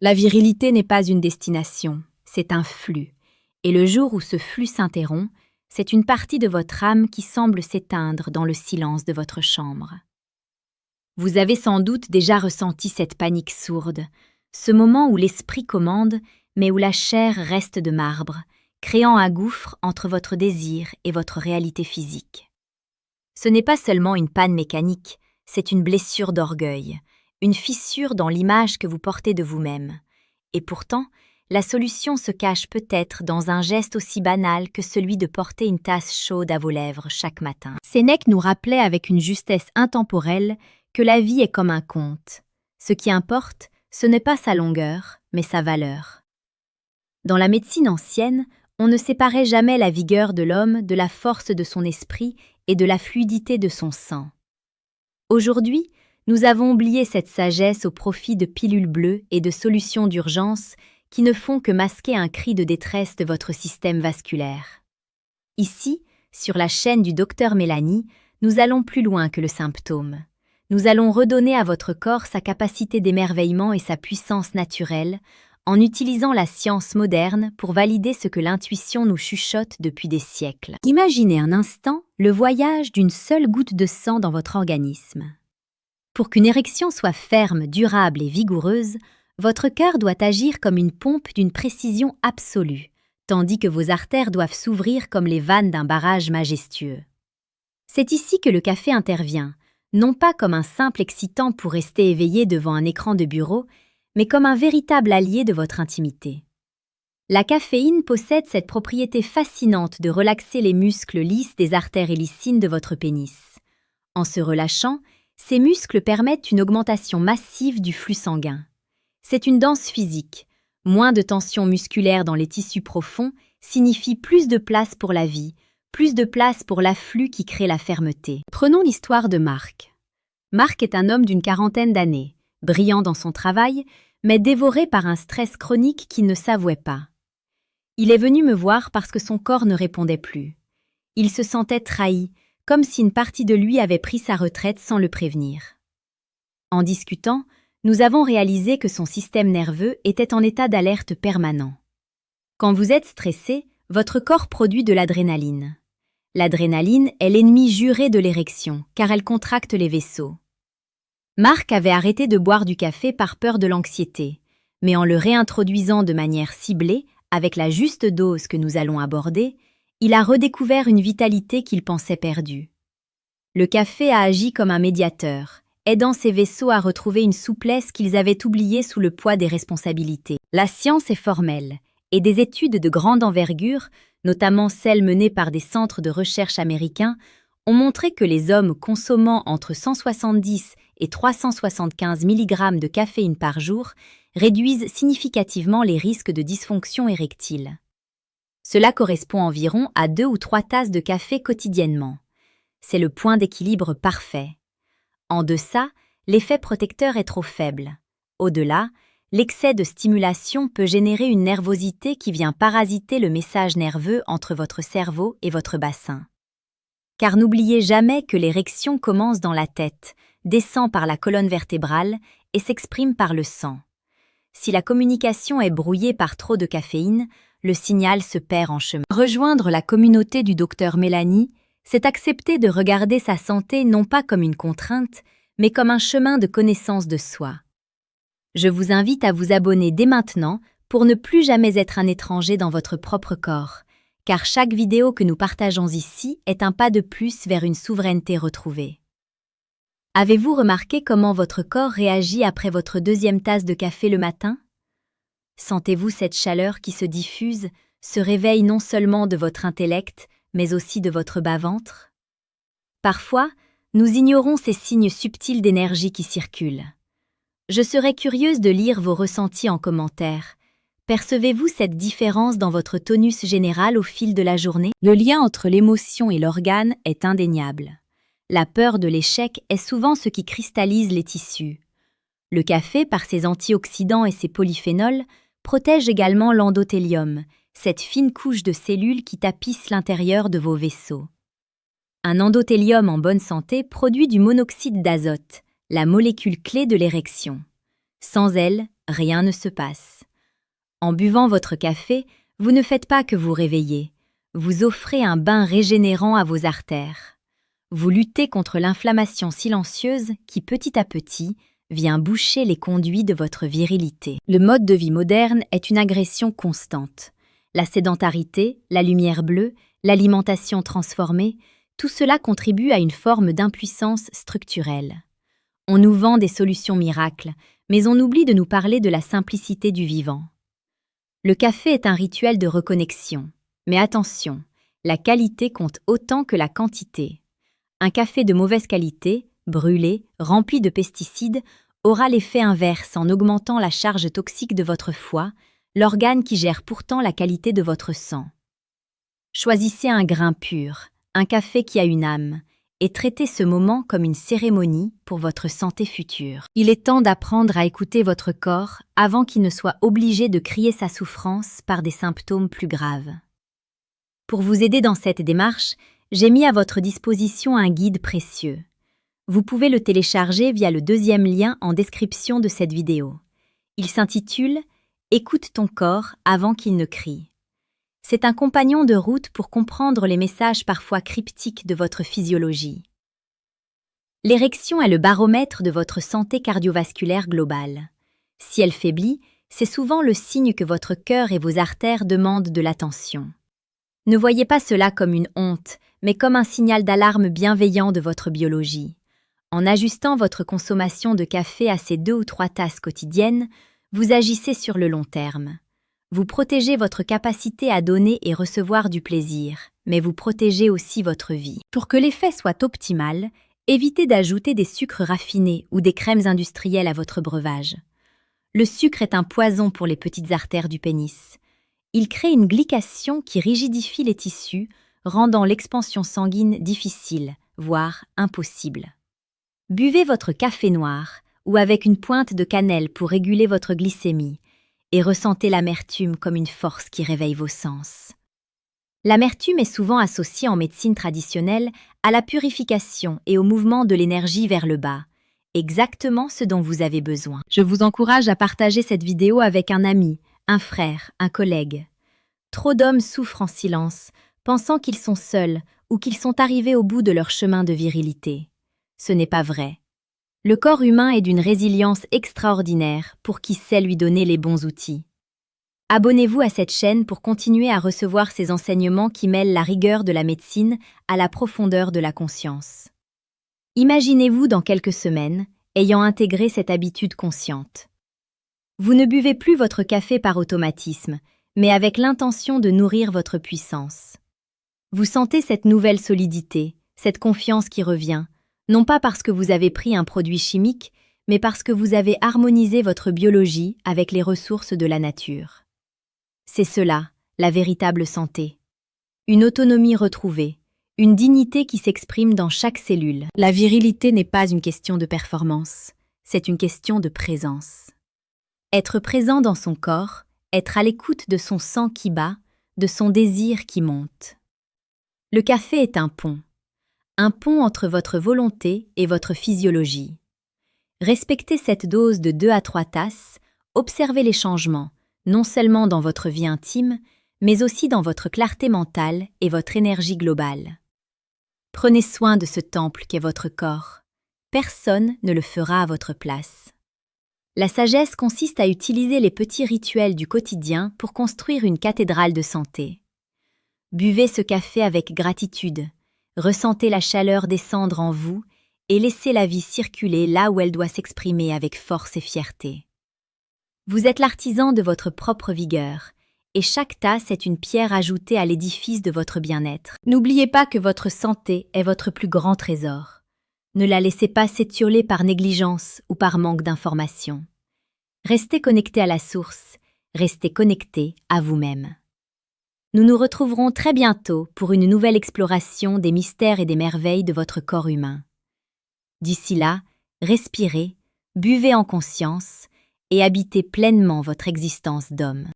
La virilité n'est pas une destination, c'est un flux. Et le jour où ce flux s'interrompt, c'est une partie de votre âme qui semble s'éteindre dans le silence de votre chambre. Vous avez sans doute déjà ressenti cette panique sourde, ce moment où l'esprit commande, mais où la chair reste de marbre, créant un gouffre entre votre désir et votre réalité physique. Ce n'est pas seulement une panne mécanique, c'est une blessure d'orgueil, une fissure dans l'image que vous portez de vous-même. Et pourtant, la solution se cache peut-être dans un geste aussi banal que celui de porter une tasse chaude à vos lèvres chaque matin. Sénèque nous rappelait avec une justesse intemporelle que la vie est comme un conte. Ce qui importe, ce n'est pas sa longueur, mais sa valeur. Dans la médecine ancienne, on ne séparait jamais la vigueur de l'homme de la force de son esprit et de la fluidité de son sang. Aujourd'hui, nous avons oublié cette sagesse au profit de pilules bleues et de solutions d'urgence qui ne font que masquer un cri de détresse de votre système vasculaire. Ici, sur la chaîne du docteur Mélanie, nous allons plus loin que le symptôme. Nous allons redonner à votre corps sa capacité d'émerveillement et sa puissance naturelle, en utilisant la science moderne pour valider ce que l'intuition nous chuchote depuis des siècles. Imaginez un instant le voyage d'une seule goutte de sang dans votre organisme. Pour qu'une érection soit ferme, durable et vigoureuse, votre cœur doit agir comme une pompe d'une précision absolue, tandis que vos artères doivent s'ouvrir comme les vannes d'un barrage majestueux. C'est ici que le café intervient, non pas comme un simple excitant pour rester éveillé devant un écran de bureau, mais comme un véritable allié de votre intimité. La caféine possède cette propriété fascinante de relaxer les muscles lisses des artères hélicines de votre pénis. En se relâchant, ces muscles permettent une augmentation massive du flux sanguin. C'est une danse physique. Moins de tension musculaire dans les tissus profonds signifie plus de place pour la vie, plus de place pour l'afflux qui crée la fermeté. Prenons l'histoire de Marc. Marc est un homme d'une quarantaine d'années, brillant dans son travail, mais dévoré par un stress chronique qu'il ne s'avouait pas. Il est venu me voir parce que son corps ne répondait plus. Il se sentait trahi, comme si une partie de lui avait pris sa retraite sans le prévenir. En discutant, nous avons réalisé que son système nerveux était en état d'alerte permanent. Quand vous êtes stressé, votre corps produit de l'adrénaline. L'adrénaline est l'ennemi juré de l'érection, car elle contracte les vaisseaux. Marc avait arrêté de boire du café par peur de l'anxiété, mais en le réintroduisant de manière ciblée, avec la juste dose que nous allons aborder, il a redécouvert une vitalité qu'il pensait perdue. Le café a agi comme un médiateur, aidant ses vaisseaux à retrouver une souplesse qu'ils avaient oubliée sous le poids des responsabilités. La science est formelle, et des études de grande envergure, notamment celles menées par des centres de recherche américains, ont montré que les hommes consommant entre 170 et 375 mg de caféine par jour réduisent significativement les risques de dysfonction érectile. Cela correspond environ à 2 ou 3 tasses de café quotidiennement. C'est le point d'équilibre parfait. En deçà, l'effet protecteur est trop faible. Au-delà, l'excès de stimulation peut générer une nervosité qui vient parasiter le message nerveux entre votre cerveau et votre bassin. Car n'oubliez jamais que l'érection commence dans la tête, descend par la colonne vertébrale et s'exprime par le sang. Si la communication est brouillée par trop de caféine, le signal se perd en chemin. Rejoindre la communauté du docteur Mélanie, c'est accepter de regarder sa santé non pas comme une contrainte, mais comme un chemin de connaissance de soi. Je vous invite à vous abonner dès maintenant pour ne plus jamais être un étranger dans votre propre corps, car chaque vidéo que nous partageons ici est un pas de plus vers une souveraineté retrouvée. Avez-vous remarqué comment votre corps réagit après votre 2e tasse de café le matin? Sentez-vous cette chaleur qui se diffuse, ce réveil non seulement de votre intellect, mais aussi de votre bas-ventre? Parfois, nous ignorons ces signes subtils d'énergie qui circulent. Je serais curieuse de lire vos ressentis en commentaire. Percevez-vous cette différence dans votre tonus général au fil de la journée? Le lien entre l'émotion et l'organe est indéniable. La peur de l'échec est souvent ce qui cristallise les tissus. Le café, par ses antioxydants et ses polyphénols, protège également l'endothélium, cette fine couche de cellules qui tapisse l'intérieur de vos vaisseaux. Un endothélium en bonne santé produit du monoxyde d'azote, la molécule clé de l'érection. Sans elle, rien ne se passe. En buvant votre café, vous ne faites pas que vous réveiller, vous offrez un bain régénérant à vos artères. Vous luttez contre l'inflammation silencieuse qui, petit à petit, vient boucher les conduits de votre virilité. Le mode de vie moderne est une agression constante. La sédentarité, la lumière bleue, l'alimentation transformée, tout cela contribue à une forme d'impuissance structurelle. On nous vend des solutions miracles, mais on oublie de nous parler de la simplicité du vivant. Le café est un rituel de reconnexion. Mais attention, la qualité compte autant que la quantité. Un café de mauvaise qualité, brûlé, rempli de pesticides, aura l'effet inverse en augmentant la charge toxique de votre foie, l'organe qui gère pourtant la qualité de votre sang. Choisissez un grain pur, un café qui a une âme, et traitez ce moment comme une cérémonie pour votre santé future. Il est temps d'apprendre à écouter votre corps avant qu'il ne soit obligé de crier sa souffrance par des symptômes plus graves. Pour vous aider dans cette démarche, j'ai mis à votre disposition un guide précieux. Vous pouvez le télécharger via le deuxième lien en description de cette vidéo. Il s'intitule « Écoute ton corps avant qu'il ne crie ». C'est un compagnon de route pour comprendre les messages parfois cryptiques de votre physiologie. L'érection est le baromètre de votre santé cardiovasculaire globale. Si elle faiblit, c'est souvent le signe que votre cœur et vos artères demandent de l'attention. Ne voyez pas cela comme une honte, mais comme un signal d'alarme bienveillant de votre biologie. En ajustant votre consommation de café à ces 2 ou 3 tasses quotidiennes, vous agissez sur le long terme. Vous protégez votre capacité à donner et recevoir du plaisir, mais vous protégez aussi votre vie. Pour que l'effet soit optimal, évitez d'ajouter des sucres raffinés ou des crèmes industrielles à votre breuvage. Le sucre est un poison pour les petites artères du pénis. Il crée une glycation qui rigidifie les tissus, rendant l'expansion sanguine difficile, voire impossible. Buvez votre café noir ou avec une pointe de cannelle pour réguler votre glycémie et ressentez l'amertume comme une force qui réveille vos sens. L'amertume est souvent associée en médecine traditionnelle à la purification et au mouvement de l'énergie vers le bas, exactement ce dont vous avez besoin. Je vous encourage à partager cette vidéo avec un ami, un frère, un collègue. Trop d'hommes souffrent en silence, pensant qu'ils sont seuls ou qu'ils sont arrivés au bout de leur chemin de virilité. Ce n'est pas vrai. Le corps humain est d'une résilience extraordinaire pour qui sait lui donner les bons outils. Abonnez-vous à cette chaîne pour continuer à recevoir ces enseignements qui mêlent la rigueur de la médecine à la profondeur de la conscience. Imaginez-vous dans quelques semaines, ayant intégré cette habitude consciente. Vous ne buvez plus votre café par automatisme, mais avec l'intention de nourrir votre puissance. Vous sentez cette nouvelle solidité, cette confiance qui revient, non pas parce que vous avez pris un produit chimique, mais parce que vous avez harmonisé votre biologie avec les ressources de la nature. C'est cela, la véritable santé. Une autonomie retrouvée, une dignité qui s'exprime dans chaque cellule. La virilité n'est pas une question de performance, c'est une question de présence. Être présent dans son corps, être à l'écoute de son sang qui bat, de son désir qui monte. Le café est un pont entre votre volonté et votre physiologie. Respectez cette dose de 2 à 3 tasses, observez les changements, non seulement dans votre vie intime, mais aussi dans votre clarté mentale et votre énergie globale. Prenez soin de ce temple qu'est votre corps. Personne ne le fera à votre place. La sagesse consiste à utiliser les petits rituels du quotidien pour construire une cathédrale de santé. Buvez ce café avec gratitude, ressentez la chaleur descendre en vous et laissez la vie circuler là où elle doit s'exprimer avec force et fierté. Vous êtes l'artisan de votre propre vigueur, et chaque tasse est une pierre ajoutée à l'édifice de votre bien-être. N'oubliez pas que votre santé est votre plus grand trésor. Ne la laissez pas s'étioler par négligence ou par manque d'information. Restez connecté à la source, restez connecté à vous-même. Nous nous retrouverons très bientôt pour une nouvelle exploration des mystères et des merveilles de votre corps humain. D'ici là, respirez, buvez en conscience et habitez pleinement votre existence d'homme.